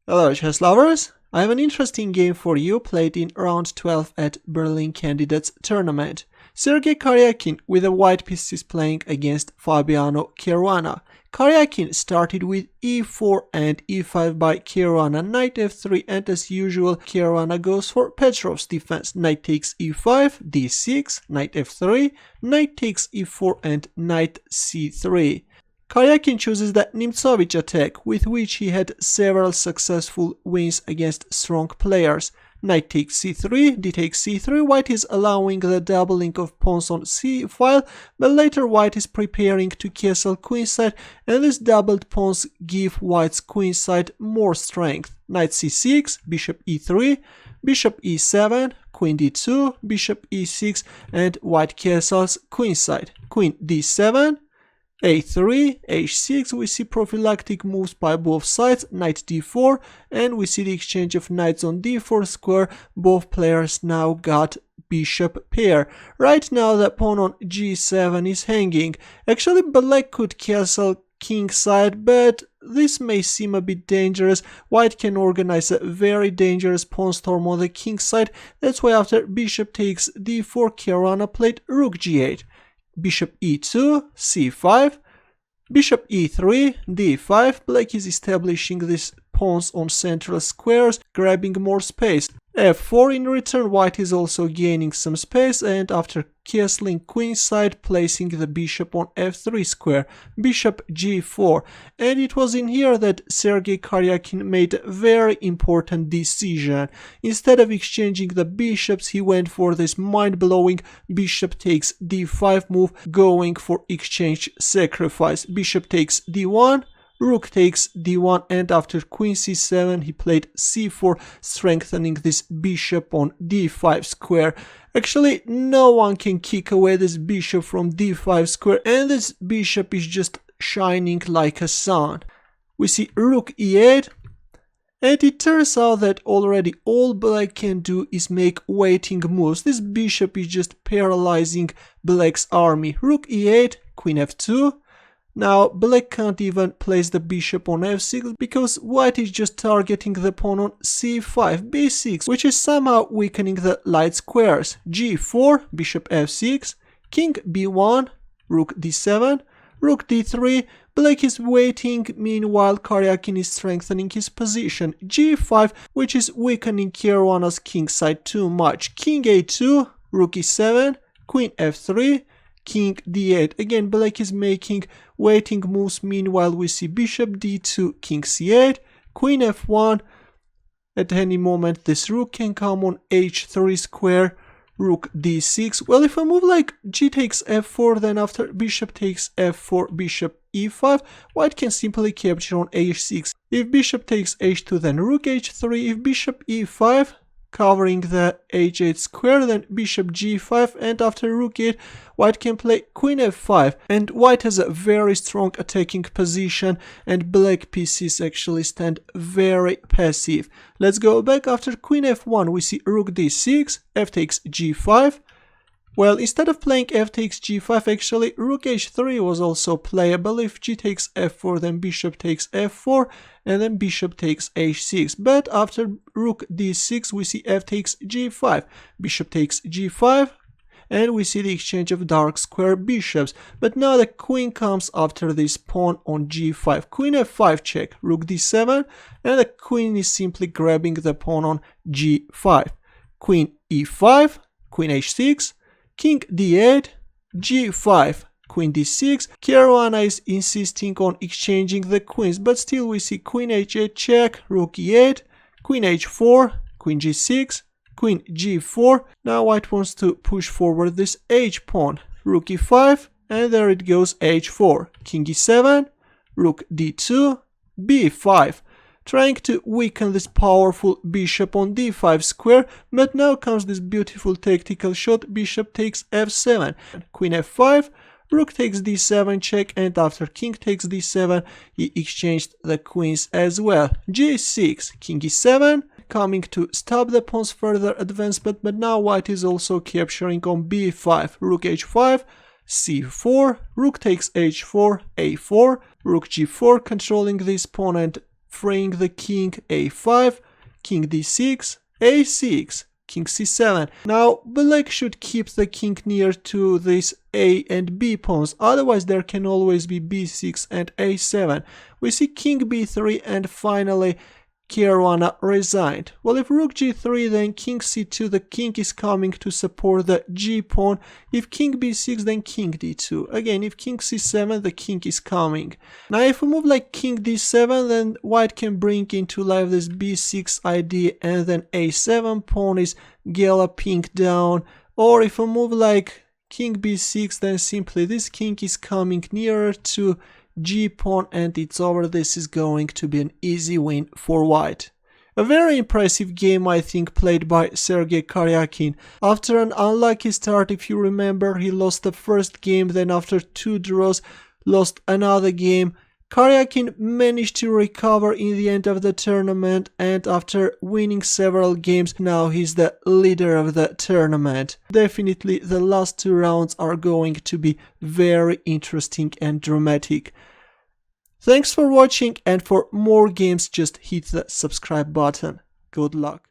Hello chess lovers, I have an interesting game for you played in round 12 at Berlin Candidates Tournament. Sergey Karjakin with the white pieces playing against Fabiano Caruana. Karjakin started with e4 and e5 by Caruana, knight f3, and as usual Caruana goes for Petrov's defense. Knight takes e5, d6, knight f3, knight takes e4 and knight c3. Karjakin chooses the Nimzowitsch attack, with which he had several successful wins against strong players. Knight takes c3, d takes c3, white is allowing the doubling of pawns on c file, but later white is preparing to castle queenside, and these doubled pawns give white's queenside more strength. Knight c6, bishop e3, bishop e7, queen d2, bishop e6, and white castles queenside. Queen d7, a3, h6, we see prophylactic moves by both sides, knight d4, and we see the exchange of knights on d4 square. Both players now got bishop pair. Right now the pawn on g7 is hanging. Actually black could castle kingside, but this may seem a bit dangerous. White can organize a very dangerous pawn storm on the kingside. That's why after bishop takes d4, Caruana played rook g8. Bishop e2, c5, bishop e3, d5, black is establishing these pawns on central squares, grabbing more space. f4 in return, white is also gaining some space, and after castling queenside, placing the bishop on f3 square, bishop g4. And it was in here that Sergey Karjakin made a very important decision. Instead of exchanging the bishops, he went for this mind-blowing bishop takes d5 move, going for exchange sacrifice. Bishop takes d1, rook takes d1, and after queen c7 he played c4, strengthening this bishop on d5 square. Actually, no one can kick away this bishop from d5 square, and this bishop is just shining like a sun. We see rook e8, and it turns out that already all black can do is make waiting moves. This bishop is just paralyzing black's army. Rook e8, queen f2. Now black can't even place the bishop on f6 because white is just targeting the pawn on c5, b6, which is somehow weakening the light squares. g4, bishop f6, king b1, rook d7, rook d3, black is waiting, meanwhile Karjakin is strengthening his position. g5, which is weakening Caruana's kingside too much. King a2, rook e7, queen f3, king d8. Again, black is making waiting moves, meanwhile we see bishop d2, king c8, queen f1. At any moment this rook can come on h3 square, rook d6. Well, if I move like g takes f4, then after bishop takes f4, bishop e5, white can simply capture on h6. If bishop takes h2, then rook h3. If bishop e5, covering the h8 square, then bishop g5, and after rook 8 white can play queen f5, and white has a very strong attacking position and black pieces actually stand very passive. Let's go back. After queen f1 we see rook d6, f takes g5. Well, instead of playing f takes g5, actually rook h3 was also playable. If g takes f4, then bishop takes f4, and then bishop takes h6. But after rook d6 we see f takes g5, bishop takes g5, and we see the exchange of dark square bishops. But now the queen comes after this pawn on g5. Queen f5 check, rook d7, and the queen is simply grabbing the pawn on g5. Queen e5, queen h6, king d8, g5, queen d6. Caruana is insisting on exchanging the queens, but still we see queen h8 check, rook e8, queen h4, queen g6, queen g4. Now white wants to push forward this h pawn, rook e5, and there it goes, h4, king e7, rook d2, b5. Trying to weaken this powerful bishop on d5 square, but now comes this beautiful tactical shot, bishop takes f7, queen f5, rook takes d7 check, and after king takes d7 he exchanged the queens as well. g6, king e7, coming to stop the pawn's further advancement, but now white is also capturing on b5, rook h5, c4, rook takes h4, a4, rook g4, controlling this pawn, and freeing the king a5, king d6, a6, king c7. Now black should keep the king near to these a and b pawns, otherwise there can always be b6 and a7. We see king b3 and finally Caruana resigned. Well, if rook g3, then king c2, the king is coming to support the g pawn. If king b6, then king d2. Again, if king c7, the king is coming. Now if we move like king d7, then white can bring into life this b6 idea, and then a7 pawn is galloping down. Or if we move like king b6, then simply this king is coming nearer to g pawn and it's over. This is going to be an easy win for white. A very impressive game, I think, played by Sergey Karjakin. After an unlucky start, if you remember, he lost the first game, then after 2 draws lost another game. Karjakin managed to recover in the end of the tournament, and after winning several games, now he's the leader of the tournament. Definitely the last 2 rounds are going to be very interesting and dramatic. Thanks for watching, and for more games just hit the subscribe button. Good luck.